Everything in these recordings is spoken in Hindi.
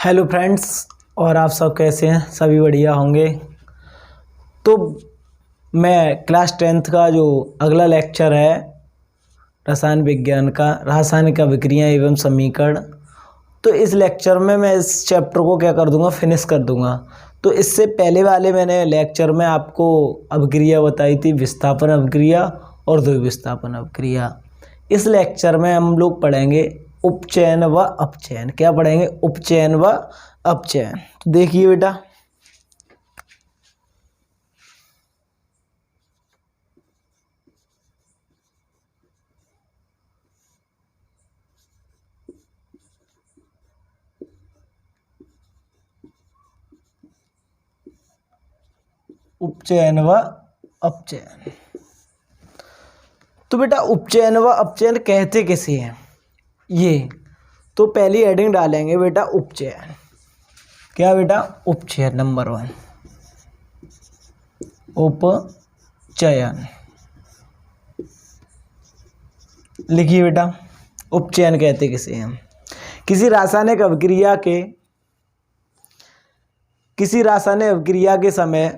हेलो फ्रेंड्स, और आप सब कैसे हैं? सभी बढ़िया होंगे। तो मैं क्लास 10th का जो अगला लेक्चर है रसायन विज्ञान का, रासायनिक अभिक्रियाएं एवं समीकरण, तो इस लेक्चर में मैं इस चैप्टर को क्या कर दूंगा, फिनिश कर दूंगा। तो इससे पहले वाले मैंने लेक्चर में आपको अभिक्रिया बताई थी, विस्थापन अभिक्रिया और द्विविस्थापन अभिक्रिया। इस लेक्चर में हम लोग पढ़ेंगे उपचयन व अपचयन। क्या पढ़ेंगे? उपचयन व अपचयन। तो देखिए बेटा, उपचयन व अपचयन। तो बेटा उपचयन व अपचयन कहते किसे हैं? ये तो पहली हेडिंग डालेंगे बेटा उपचयन। क्या बेटा? उपचयन नंबर 1, उपचयन। लिखिए बेटा, उपचयन कहते किसे हैं? किसी रासायनिक अभिक्रिया के समय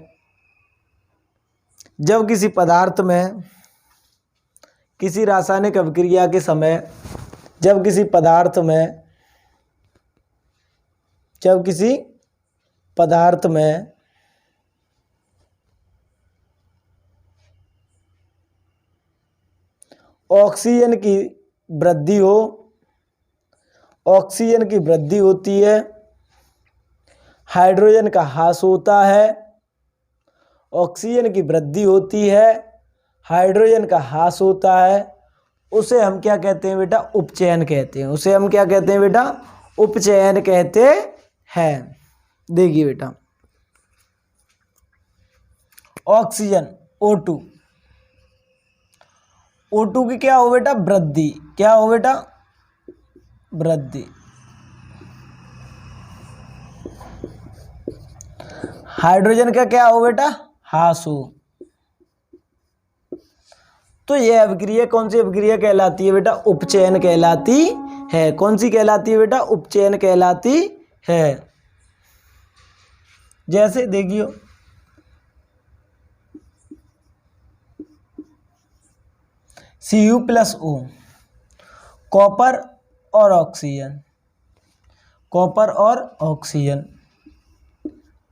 जब किसी पदार्थ में ऑक्सीजन की वृद्धि होती है, हाइड्रोजन का ह्रास होता है। ऑक्सीजन की वृद्धि होती है, हाइड्रोजन का ह्रास होता है। उसे हम क्या कहते हैं बेटा? उपचयन कहते हैं। उसे हम क्या कहते हैं बेटा? उपचयन कहते हैं। देखिए बेटा, ऑक्सीजन O2 की क्या हो बेटा? वृद्धि। क्या हो बेटा? वृद्धि। हाइड्रोजन का क्या हो बेटा? ह्रास हो। तो यह अभिक्रिया कौन सी अभिक्रिया कहलाती है बेटा? उपचयन कहलाती है। कौन सी कहलाती है बेटा? उपचयन कहलाती है। जैसे देखियो, Cu+O, कॉपर और ऑक्सीजन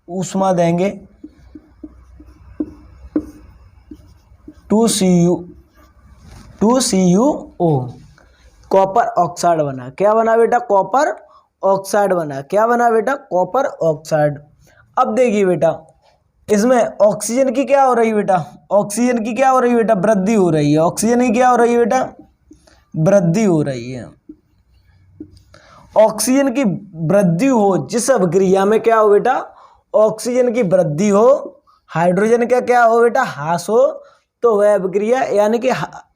ऊष्मा देंगे 2Cu2Cu2O, कॉपर ऑक्साइड बना। क्या बना बेटा? कॉपर ऑक्साइड बना। क्या बना बेटा? Copper oxide. अब देखिए बेटा, इसमें ऑक्सीजन की क्या हो रही है बेटा? ऑक्सीजन की क्या हो रही है बेटा? वृद्धि हो रही है। ऑक्सीजन की क्या हो रही है बेटा? वृद्धि हो रही है। ऑक्सीजन की वृद्धि हो जिस अभिक्रिया में, क्या हो बेटा? ऑक्सीजन की वृद्धि हो, हाइड्रोजन का क्या हो बेटा? ह्रास हो, तो वह अभिक्रिया यानी कि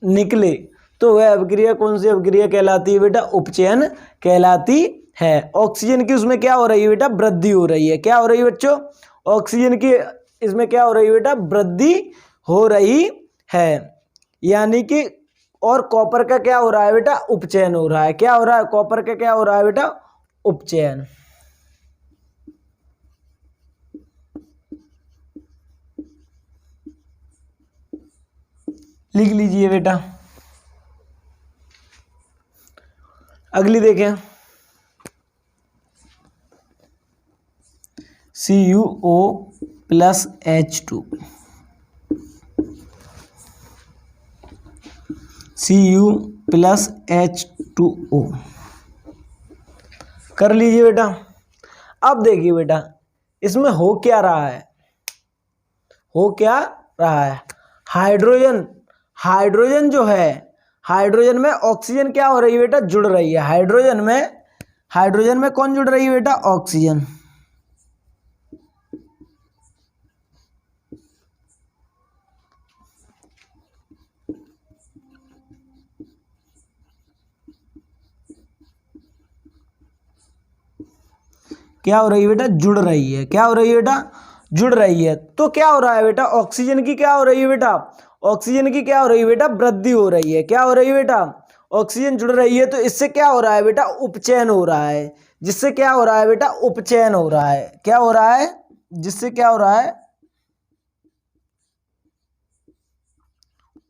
निकले, तो वह अभिक्रिया कौन सी अभिक्रिया कहलाती है बेटा? उपचयन कहलाती है। ऑक्सीजन की उसमें क्या हो रही है बेटा? वृद्धि हो रही है। क्या हो रही है बच्चों? ऑक्सीजन की इसमें क्या हो रही है बेटा? वृद्धि हो रही है, यानी कि। और कॉपर का क्या हो रहा है बेटा? उपचयन हो रहा है। क्या हो रहा है? कॉपर का क्या हो रहा है बेटा? उपचयन। लिख लीजिए बेटा। अगली देखें, CuO+H2, Cu+H2O कर लीजिए बेटा। अब देखिए बेटा, इसमें हो क्या रहा है? हाइड्रोजन जो है, हाइड्रोजन में ऑक्सीजन क्या हो रही है बेटा? जुड़ रही है। हाइड्रोजन में कौन जुड़ रही है बेटा? ऑक्सीजन। क्या हो रही है बेटा? जुड़ रही है। क्या हो रही है बेटा? जुड़ रही है। तो क्या हो रहा है बेटा? ऑक्सीजन की क्या हो रही है बेटा? ऑक्सीजन की क्या हो रही है बेटा? वृद्धि हो रही है। क्या हो रही है बेटा? ऑक्सीजन जुड़ रही है तो इससे क्या हो रहा है बेटा, उपचयन हो रहा है। जिससे क्या हो रहा है बेटा, उपचयन हो रहा है। क्या हो रहा है, जिससे क्या हो रहा है,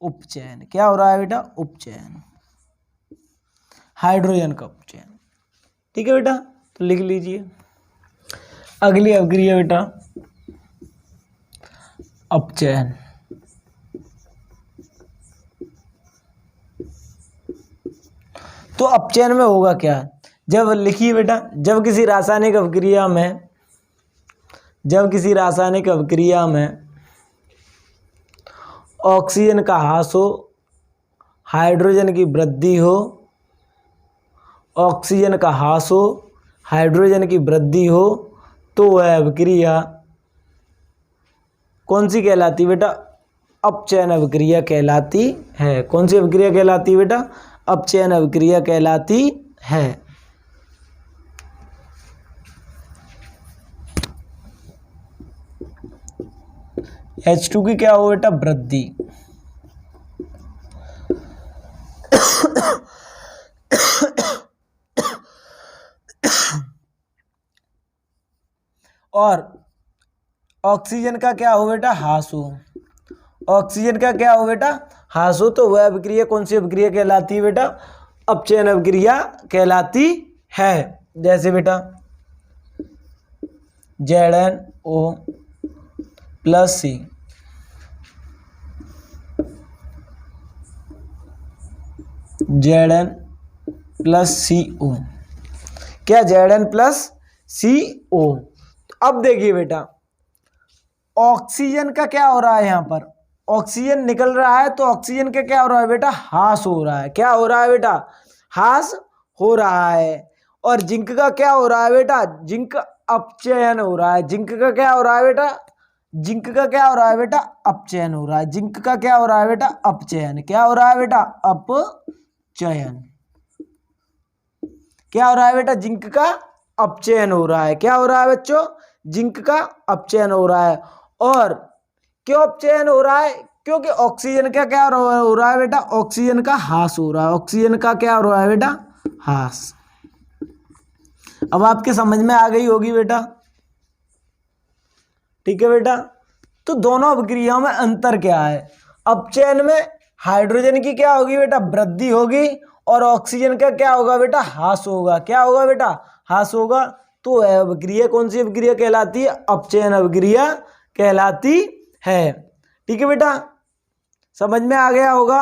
उपचयन। क्या हो रहा है बेटा, उपचयन, हाइड्रोजन का उपचयन। ठीक है बेटा, तो लिख लीजिए। अगली अभिक्रिया बेटा अपचयन। तो अपचयन में होगा क्या, जब लिखिए बेटा, जब किसी रासायनिक अभिक्रिया में, जब किसी रासायनिक अभिक्रिया में ऑक्सीजन का ह्रास हो, हाइड्रोजन की वृद्धि हो, ऑक्सीजन का ह्रास हो, हाइड्रोजन की वृद्धि हो, तो वह अभिक्रिया कौन सी कहलाती बेटा, अपचयन अभिक्रिया कहलाती है। कौन सी अभिक्रिया कहलाती है बेटा, अपचयन अभिक्रिया कहलाती है। H2 की क्या हो बेटा, वृद्धि। और ऑक्सीजन का क्या हो बेटा, ह्रास हो। ऑक्सीजन का क्या हो बेटा, ह्रास हो, तो वह अभिक्रिया कौन सी अभिक्रिया कहलाती है बेटा, अपचयन अभिक्रिया कहलाती है। जैसे बेटा ZnO प्लस सी, Zn प्लस CO। क्या, Zn प्लस CO। अब देखिए बेटा, ऑक्सीजन का क्या हो रहा है, यहां पर ऑक्सीजन निकल रहा है, तो ऑक्सीजन का क्या हो रहा है बेटा, ह्रास हो रहा है। क्या हो रहा है बेटा, ह्रास हो रहा है। और जिंक का क्या हो रहा है बेटा, जिंक अपचयन हो रहा है। जिंक का क्या हो रहा है बेटा, जिंक का क्या हो रहा है बेटा, अपचयन हो रहा है। जिंक का क्या हो रहा है बेटा, अपचयन। क्या हो रहा है बेटा, अपचयन। क्या हो रहा है बेटा, जिंक का अपचयन हो रहा है। क्या हो रहा है बच्चों, जिंक का अपचयन हो रहा है। और क्यों अपचयन हो रहा है, क्योंकि ऑक्सीजन का क्या हो रहा है बेटा, ऑक्सीजन का ह्रास हो रहा है। ऑक्सीजन का क्या हो रहा है बेटा, ह्रास। अब आपके समझ में आ गई होगी बेटा। ठीक है बेटा, तो दोनों अभिक्रियाओं में अंतर क्या है, अपचयन में हाइड्रोजन की क्या होगी बेटा, वृद्धि होगी, और ऑक्सीजन का क्या होगा बेटा, ह्रास होगा। क्या होगा बेटा, ह्रास होगा। तो वह अभिक्रिया कौन सी अभिक्रिया कहलाती है, अपचयन अभिक्रिया कहलाती है। ठीक है बेटा, समझ में आ गया होगा।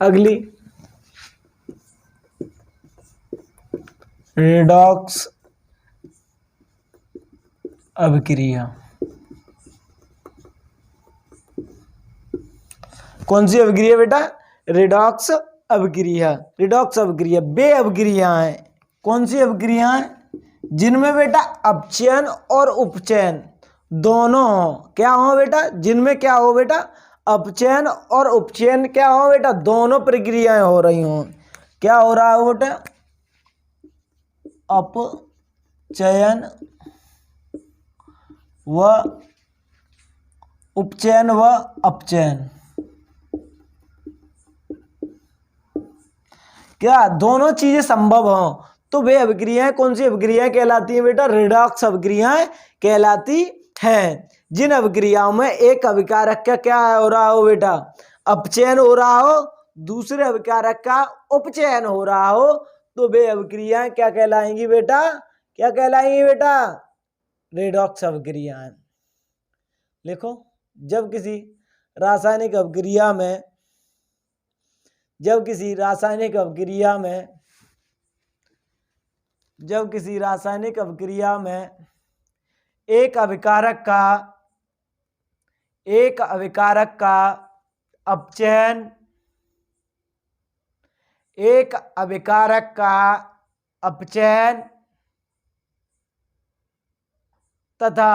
अगली रेडॉक्स अभिक्रिया। कौन सी अभिक्रिया बेटा, रेडॉक्स अभिक्रिया। रेडॉक्स अभिक्रिया वे अभिक्रियाएं, कौन सी अभिक्रियाएं, जिनमें बेटा अपचयन और उपचयन दोनों हो। क्या हो बेटा, जिनमें क्या हो बेटा, अपचयन और उपचयन क्या हो बेटा, दोनों प्रक्रियाएं हो रही हो। क्या हो रहा है बेटा, अपचयन व उपचयन व अपचयन, क्या दोनों चीजें संभव हो, तो वे अभिक्रियाएं कौन सी अभिक्रियाएं कहलाती हैं बेटा, रेडॉक्स अभिक्रियाएं कहलाती हैं। जिन अभिक्रियाओं में एक अभिकारक का क्या हो रहा हो बेटा, अपचयन हो रहा हो, दूसरे अभिकारक का उपचयन हो रहा हो, तो वे अभिक्रियाएं क्या कहलाएंगी बेटा, क्या कहलाएंगी बेटा, रेडॉक्स अभिक्रियाएं। लिखो, जब किसी रासायनिक अभिक्रिया में, जब किसी रासायनिक अभिक्रिया में, जब किसी रासायनिक अभिक्रिया में एक अभिकारक का अपचयन, एक अभिकारक का अपचयन तथा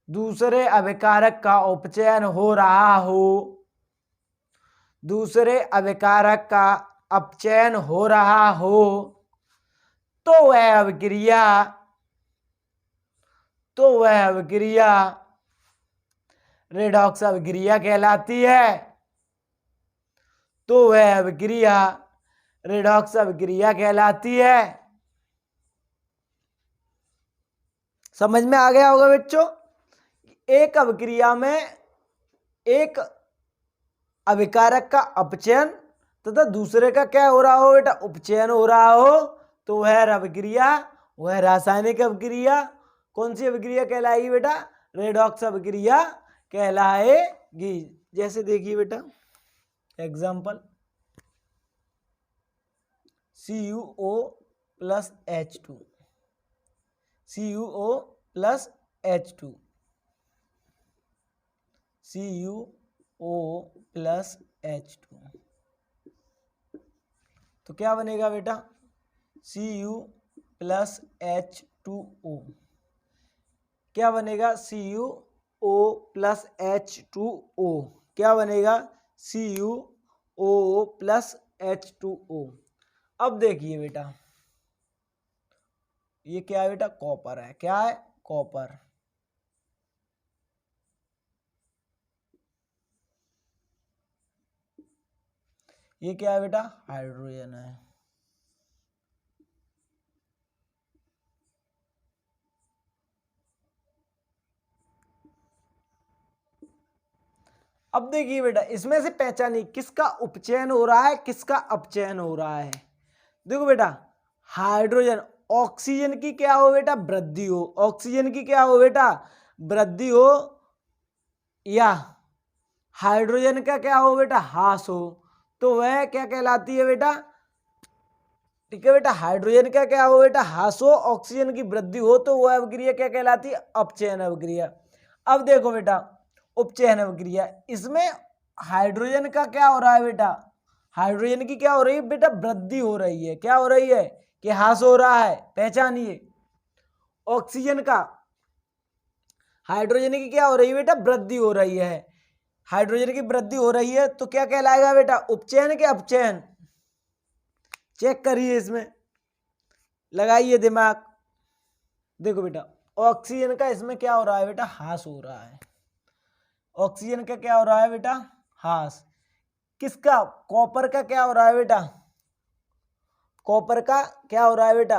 दूसरे अभिकारक का उपचयन हो रहा हो, दूसरे अभिकारक का अपचयन हो रहा हो, तो वह अभिक्रिया रेडॉक्स अभिक्रिया कहलाती है। तो वह अभिक्रिया रेडॉक्स अभिक्रिया कहलाती है। समझ में आ गया होगा बच्चों। एक अभिक्रिया में एक अभिकारक का अपचयन तथा दूसरे का क्या हो रहा हो बेटा, उपचयन हो रहा हो, तो वह अभिक्रिया, वह रासायनिक अभिक्रिया कौन सी अभिक्रिया कहलाएगी बेटा, रेडॉक्स अभिक्रिया कहलाएगी। जैसे देखिए बेटा example, CuO plus H2, CuO plus H2, CuO plus H2, तो क्या बनेगा बेटा, Cu प्लस H2O, क्या बनेगा, CuO प्लस H2O, क्या बनेगा, CuO प्लस H2O। अब देखिए बेटा ये क्या है बेटा, कॉपर है, क्या है, कॉपर। ये क्या है बेटा, हाइड्रोजन है। अब देखिए बेटा इसमें से पहचानिए किसका उपचयन हो रहा है, किसका अपचयन हो रहा है। देखो बेटा हाइड्रोजन, ऑक्सीजन की क्या हो बेटा, वृद्धि हो, ऑक्सीजन की क्या हो बेटा, वृद्धि हो, या हाइड्रोजन का क्या हो बेटा, ह्रास हो, तो वह क्या कहलाती है बेटा, ठीक है बेटा, हाइड्रोजन का क्या हो बेटा, ह्रास हो, ऑक्सीजन की वृद्धि हो, तो वह अभिक्रिया क्या कहलाती है, अपचयन अभिक्रिया। अब देखो बेटा उपचयन अभिक्रिया, इसमें हाइड्रोजन का क्या हो रहा है बेटा, हाइड्रोजन की क्या हो रही है बेटा, वृद्धि हो रही है, क्या हो रही है कि ह्रास हो रहा है, पहचानिए। ऑक्सीजन का, हाइड्रोजन की क्या हो रही है बेटा, वृद्धि हो रही है, हाइड्रोजन की वृद्धि हो रही है तो क्या कहलाएगा बेटा, उपचयन के अपचयन, चेक करिए इसमें, लगाइए दिमाग। देखो बेटा ऑक्सीजन का इसमें क्या हो रहा है बेटा, ह्रास हो रहा है, ऑक्सीजन का क्या हो रहा है बेटा, ह्रास। किसका, कॉपर का क्या हो रहा है बेटा, कॉपर का क्या हो रहा है बेटा,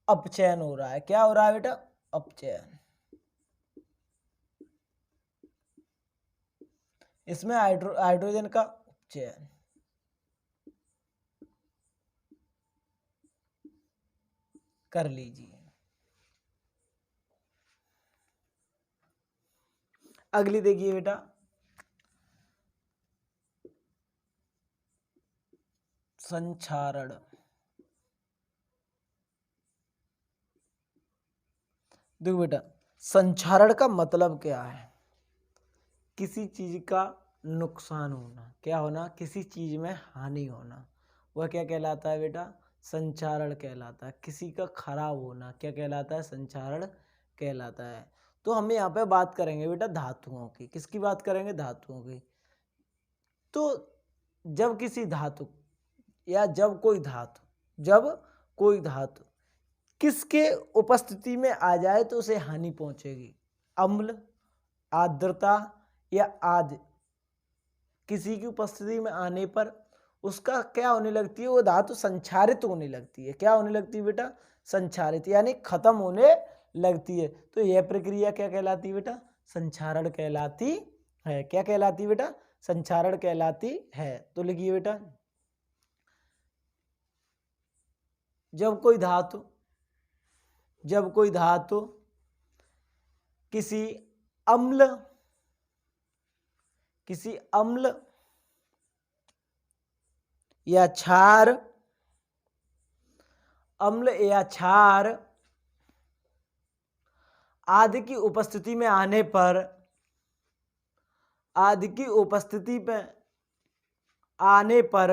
अपचयन हो रहा है, क्या हो रहा है बेटा, अपचयन। इसमें हाइड्रोजन का उपचयन। कर लीजिए। अगली देखिए बेटा, संक्षारण। देखो बेटा संक्षारण का मतलब क्या है, किसी चीज का नुकसान होना, क्या होना, किसी चीज में हानि होना, वह क्या कहलाता है बेटा, संक्षारण कहलाता है। किसी का खराब होना क्या कहलाता है, संक्षारण कहलाता है। तो हम यहाँ पे बात करेंगे बेटा धातुओं की, किसकी बात करेंगे, धातुओं की। तो जब किसी धातु या जब कोई धातु किसके उपस्थिति में आ जाए तो उसे हानि पहुंचेगी, अम्ल, आर्द्रता या आदि, किसी की उपस्थिति में आने पर उसका क्या होने लगती है, वो धातु संक्षारित होने लगती है, क्या होने लगती है बेटा, संक्षारित, यानी खत्म होने लगती है। तो यह प्रक्रिया क्या कहलाती है बेटा, संक्षारण कहलाती है, क्या कहलाती है बेटा, संक्षारण कहलाती है। तो लिखिए बेटा, जब कोई धातु किसी अम्ल या क्षार, अम्ल या क्षार आदि की उपस्थिति में आने पर, आदि की उपस्थिति में आने पर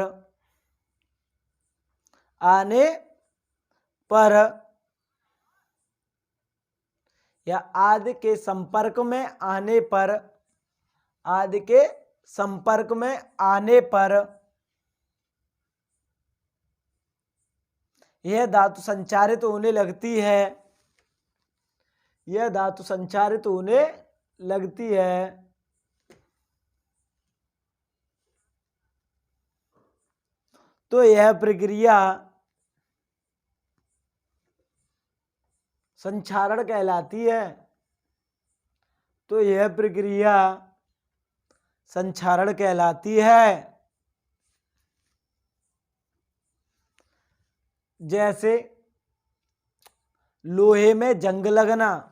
या आदि के संपर्क में आने पर, आदि के संपर्क में आने पर यह धातु संचारित होने लगती है, यह धातु संचारित होने लगती है। तो यह प्रक्रिया संक्षारण कहलाती है। तो यह प्रक्रिया संक्षारण कहलाती है। जैसे लोहे में जंग लगना,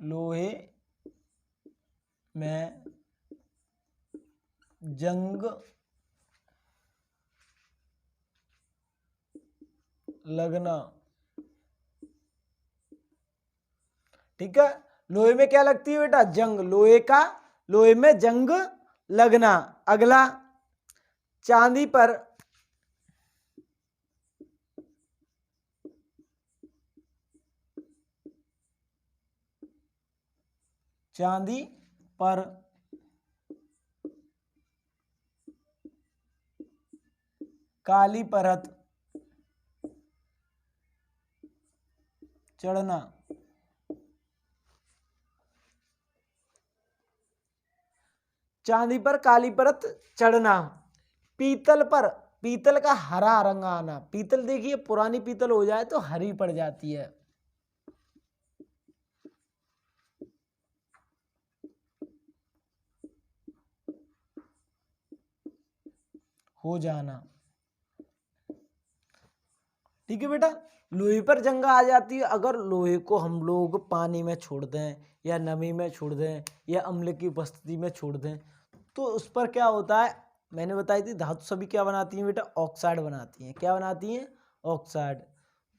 लोहे में जंग लगना, ठीक है। लोहे में क्या लगती है बेटा? जंग। लोहे में जंग लगना। अगला, चांदी पर काली परत चढ़ना। चांदी पर काली परत चढ़ना। पीतल का हरा रंग आना। पीतल देखिए, पुरानी पीतल हो जाए तो हरी पड़ जाती है। हो जाना, ठीक है बेटा। लोहे पर जंग आ जाती है अगर लोहे को हम लोग पानी में छोड़ दें, या नमी में छोड़ दें, या अम्ल की उपस्थिति में छोड़ दें, तो उस पर क्या होता है? मैंने बताई थी, धातु सभी क्या बनाती हैं बेटा? ऑक्साइड बनाती हैं। क्या बनाती हैं? ऑक्साइड।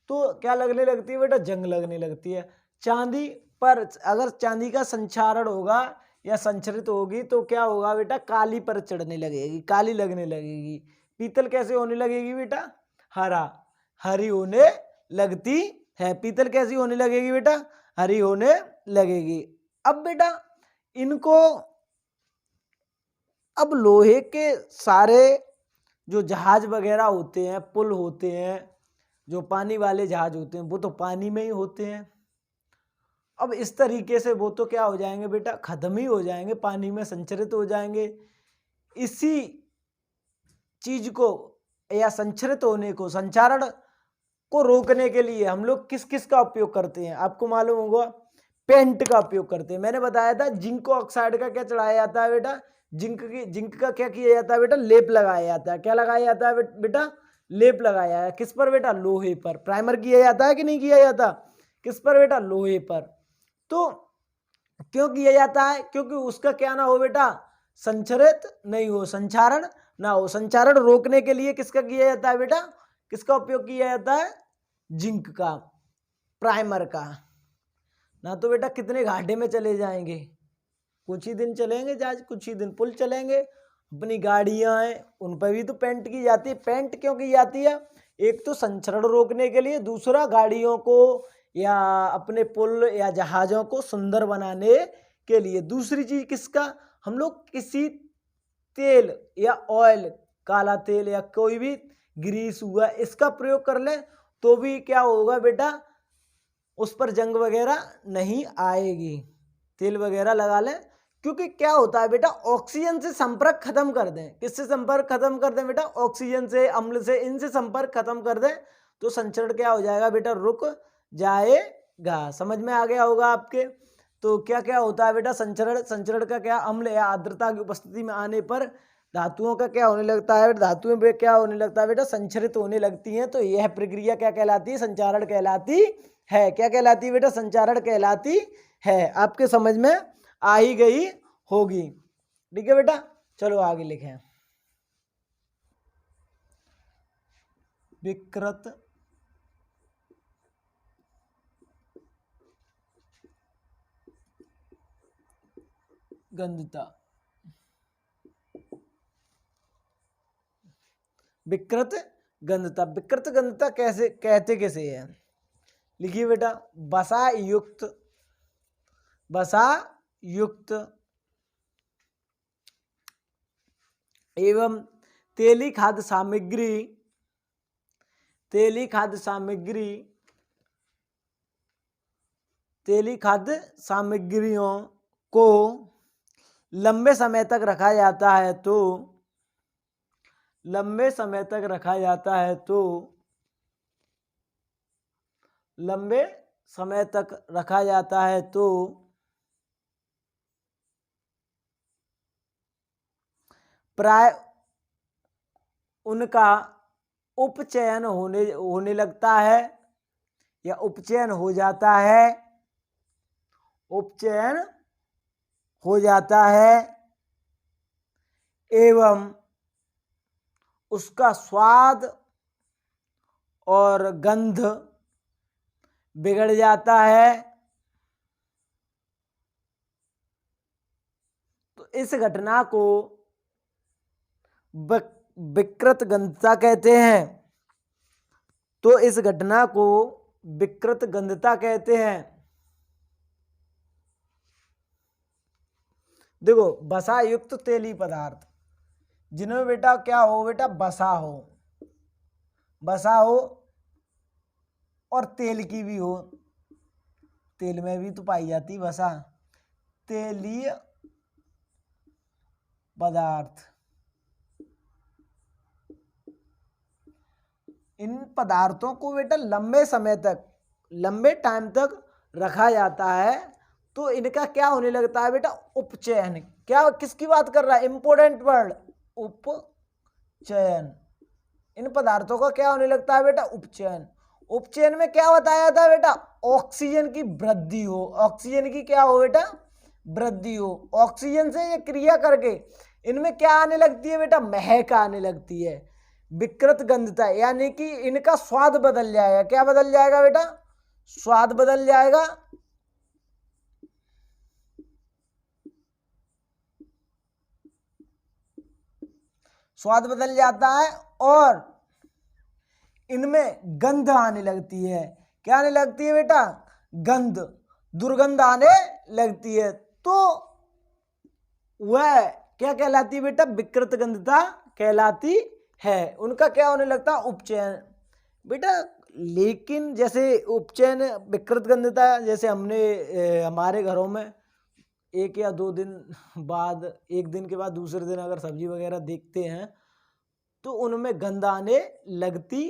तो क्या लगने लगती है बेटा? जंग लगने लगती है। चांदी पर अगर चांदी का संक्षारण होगा या संचरित होगी तो क्या होगा बेटा? काली पर चढ़ने लगेगी, काली लगने लगेगी। पीतल कैसे होने लगेगी बेटा? हरी होने लगती है। पीतल कैसी होने लगेगी बेटा? हरी होने लगेगी। अब बेटा इनको, अब लोहे के सारे जो जहाज वगैरह होते हैं, पुल होते हैं, जो पानी वाले जहाज होते हैं, वो तो पानी में ही होते हैं। अब इस तरीके से वो तो क्या हो जाएंगे बेटा? खत्म ही हो जाएंगे, पानी में संचरित हो जाएंगे। इसी चीज को या संचरित होने को, संचारण को रोकने के लिए हम लोग किस किस का उपयोग करते हैं? आपको मालूम होगा, पेंट का उपयोग करते हैं। मैंने बताया था जिंक ऑक्साइड का क्या चढ़ाया जाता है बेटा? जिंक का क्या किया जाता है बेटा? लेप लगाया जाता है। क्या लगाया जाता है बेटा? लेप लगाया है। किस पर बेटा? लोहे पर। प्राइमर किया जाता है कि नहीं किया जाता? किस पर बेटा? लोहे पर। तो क्यों किया जाता है? क्योंकि उसका क्या ना हो बेटा? संचरित नहीं हो, संचारण ना हो। संचारण रोकने के लिए किसका किया जाता है बेटा? किसका उपयोग किया जाता है? जिंक का, प्राइमर का। ना तो बेटा कितने घाटे में चले जाएंगे, कुछ ही दिन चलेंगे जहाज, कुछ ही दिन पुल चलेंगे। अपनी गाड़ियां हैं उन पर भी तो पेंट की जाती है। पेंट क्यों की जाती है? एक तो संचरण रोकने के लिए, दूसरा गाड़ियों को या अपने पुल या जहाजों को सुंदर बनाने के लिए। दूसरी चीज किसका? हम लोग किसी तेल या ऑयल, काला तेल या कोई भी ग्रीस हुआ, इसका प्रयोग कर ले तो भी क्या होगा बेटा? उस पर जंग वगैरह नहीं आएगी। तेल वगैरह लगा लें, क्योंकि क्या होता है बेटा? ऑक्सीजन से संपर्क खत्म कर दें। किससे संपर्क खत्म कर दें बेटा? ऑक्सीजन से, अम्ल से, इनसे संपर्क खत्म कर दें तो संचरण क्या हो जाएगा बेटा? रुक जाएगा। समझ में आ गया होगा आपके। तो क्या क्या होता है बेटा? संचरण का क्या? अम्ल या आर्द्रता की उपस्थिति में आने पर धातुओं का क्या होने लगता है? धातुएं पे क्या होने लगता है बेटा? संचरित होने लगती हैं। तो यह प्रक्रिया क्या कहलाती है? संचारण कहलाती है। क्या कहलाती है बेटा? संचारण कहलाती है। आपके समझ में आ ही गई होगी, ठीक है बेटा। चलो आगे लिखें। विकृत गंधता। विकृत गंधता, विकृत गंधता कैसे कहते कैसे है? लिखिए बेटा, वसा युक्त एवं तेली खाद्य सामग्री तेली खाद्य सामग्रियों को लंबे समय तक रखा जाता है तो लंबे समय तक रखा जाता है तो लंबे समय तक रखा जाता है तो प्राय उनका उपचयन होने लगता है या उपचयन हो जाता है, उपचयन हो जाता है एवं उसका स्वाद और गंध बिगड़ जाता है। तो इस घटना को विकृत गंधता कहते हैं। तो इस घटना को विकृत गंधता कहते हैं। देखो, वसा युक्त तेली पदार्थ जिनमें बेटा क्या हो, बेटा वसा हो और तेल की भी हो, तेल में भी तो पाई जाती वसा, तेलीय पदार्थ। इन पदार्थों को बेटा लंबे टाइम तक रखा जाता है तो इनका क्या होने लगता है बेटा, उपचयन। क्या, किसकी बात कर रहा है, इंपोर्टेंट वर्ड, उपचयन। इन पदार्थों का क्या होने लगता है बेटा, उपचयन। उपचयन में क्या बताया था बेटा, ऑक्सीजन की वृद्धि हो, ऑक्सीजन की क्या हो बेटा, वृद्धि हो। ऑक्सीजन से ये क्रिया करके इनमें क्या आने लगती है बेटा, महक आने लगती है, विकृत गंधता, यानी कि इनका स्वाद बदल जाएगा। क्या बदल जाएगा बेटा, स्वाद बदल जाएगा। स्वाद बदल जाता है और इनमें गंध आने लगती है। क्या आने लगती है बेटा, गंध, दुर्गंध आने लगती है। तो वह क्या कहलाती है बेटा, विकृत गंधता कहलाती है। उनका क्या होने लगता है, उपचयन बेटा। लेकिन जैसे उपचयन विकृत गंधता, जैसे हमारे घरों में एक या दो दिन बाद, एक दिन के बाद दूसरे दिन अगर सब्जी वगैरह देखते हैं तो उनमें गंध आने लगती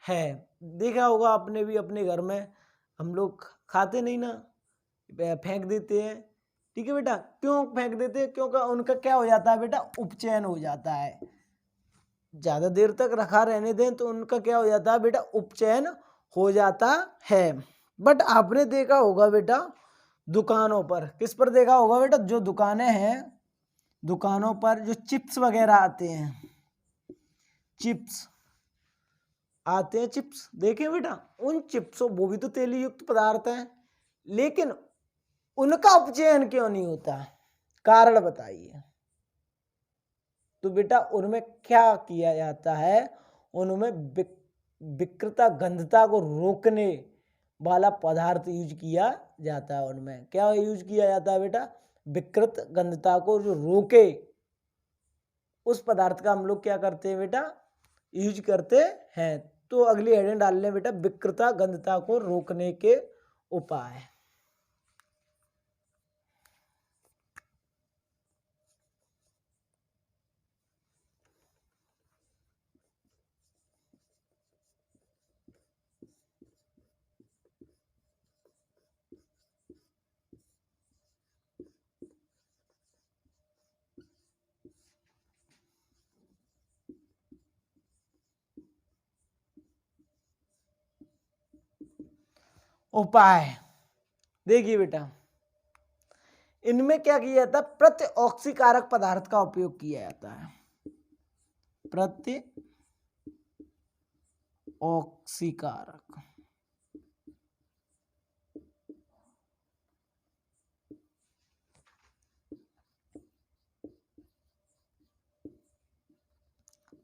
है। देखा होगा आपने भी अपने घर में, हम लोग खाते नहीं ना, फेंक देते हैं। ठीक है बेटा, क्यों फेंक देते हैं, क्योंकि उनका क्या हो जाता है बेटा, उपचयन हो जाता है। ज्यादा देर तक रखा रहने दें तो उनका क्या हो जाता है बेटा, उपचयन हो जाता है। बट आपने देखा होगा बेटा दुकानों पर, किस पर देखा होगा बेटा, जो दुकानें हैं, दुकानों पर जो चिप्स वगैरह आते हैं, चिप्स आते हैं, चिप्स देखे बेटा, उन चिप्सों, वो भी तो तेल युक्त पदार्थ हैं, लेकिन उनका उपचयन क्यों नहीं होता, कारण बताइए। तो बेटा उनमें क्या किया जाता है, उनमें विकृता गंधता को रोकने वाला पदार्थ यूज किया जाता है। उनमें क्या यूज किया जाता है बेटा, विकृत गंधता को जो रोके उस पदार्थ का हम लोग क्या करते हैं बेटा, यूज करते हैं। तो अगली हेडिंग डाल लें बेटा, विकृता गंधता को रोकने के उपाय। उपाय देखिए बेटा, इनमें क्या किया जाता है, प्रत्यऑक्सीकारक पदार्थ का उपयोग किया जाता है। प्रत्यऑक्सीकारक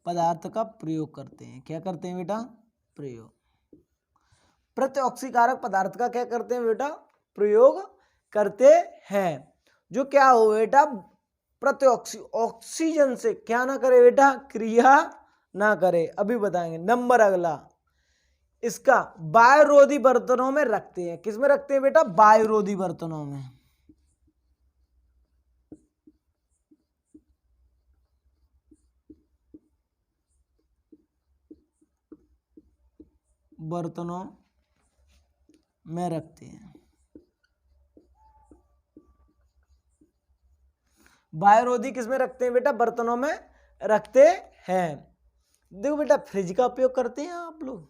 पदार्थ का प्रयोग करते हैं। क्या करते हैं बेटा, प्रयोग। प्रत्यऑक्सीकारक पदार्थ का क्या करते हैं बेटा, प्रयोग करते हैं। जो क्या हो बेटा, ऑक्सीजन से क्या ना करे बेटा, क्रिया ना करे। अभी बताएंगे। नंबर अगला, इसका वायुरोधी बर्तनों में रखते हैं। किस में रखते हैं बेटा? वायुरोधी बर्तनों में। बर्तनों में रखते हैं। वायुरोधी किस में रखते हैं बेटा? बर्तनों में रखते हैं। देखो बेटा, फ्रिज का उपयोग करते हैं आप लोग।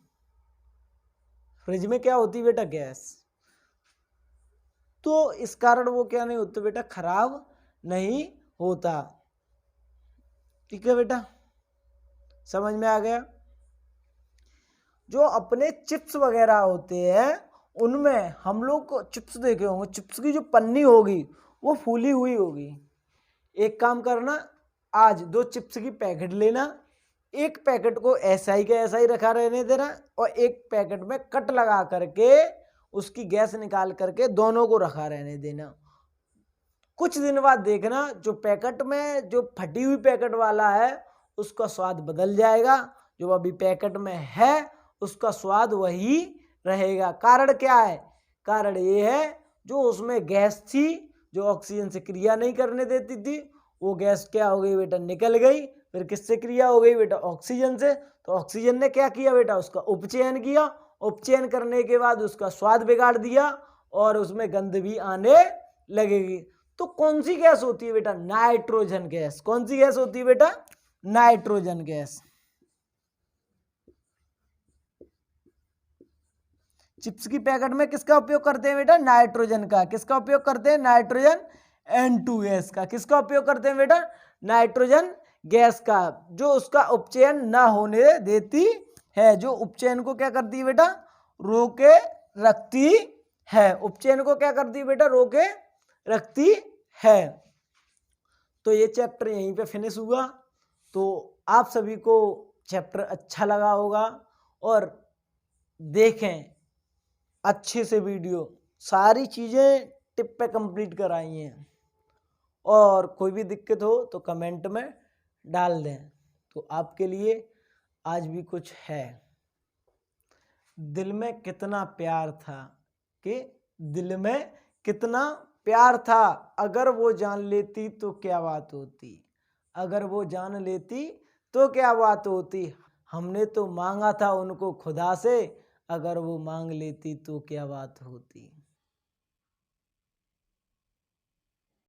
फ्रिज में क्या होती है बेटा? गैस। तो इस कारण वो क्या नहीं होता बेटा? खराब नहीं होता। ठीक है बेटा, समझ में आ गया? जो अपने चिप्स वगैरह होते हैं उनमें हम लोग को चिप्स देखे होंगे, चिप्स की जो पन्नी होगी वो फूली हुई होगी। एक काम करना, आज 2 चिप्स की पैकेट लेना, एक पैकेट को ऐसा ही का ऐसा ही रखा रहने देना और एक पैकेट में कट लगा करके उसकी गैस निकाल करके दोनों को रखा रहने देना। कुछ दिन बाद देखना जो पैकेट में जो फटी हुई पैकेट वाला है उसका स्वाद बदल जाएगा, जो अभी पैकेट में है उसका स्वाद वही रहेगा। कारण क्या है? कारण ये है जो उसमें गैस थी जो ऑक्सीजन से क्रिया नहीं करने देती थी, वो गैस क्या हो गई बेटा? निकल गई। फिर किससे क्रिया हो गई बेटा? ऑक्सीजन से। तो ऑक्सीजन ने क्या किया बेटा? उसका उपचयन किया। उपचयन करने के बाद उसका स्वाद बिगाड़ दिया और उसमें गंध भी आने लगेगी। तो कौन सी गैस होती है बेटा? Nitrogen gas. कौन सी गैस होती है बेटा? Nitrogen gas. चिप्स की पैकेट में किसका उपयोग करते हैं बेटा? नाइट्रोजन का। किसका उपयोग करते हैं? नाइट्रोजन N2 गैस का। किसका उपयोग करते हैं बेटा? नाइट्रोजन गैस का, जो उसका उपचयन ना होने देती है, जो उपचयन को क्या करती है बेटा? रोके रखती है। उपचयन को क्या करती है बेटा? रोके रखती है। तो ये चैप्टर यहीं पे फिनिश हुआ। तो आप सभी को चैप्टर अच्छा लगा होगा और देखें अच्छे से वीडियो, सारी चीज़ें टिप पे कंप्लीट कराई हैं। और कोई भी दिक्कत हो तो कमेंट में डाल दें। तो आपके लिए आज भी कुछ है। दिल में कितना प्यार था, कि दिल में कितना प्यार था, अगर वो जान लेती तो क्या बात होती, अगर वो जान लेती तो क्या बात होती। हमने तो मांगा था उनको खुदा से, अगर वो मांग लेती तो क्या बात होती।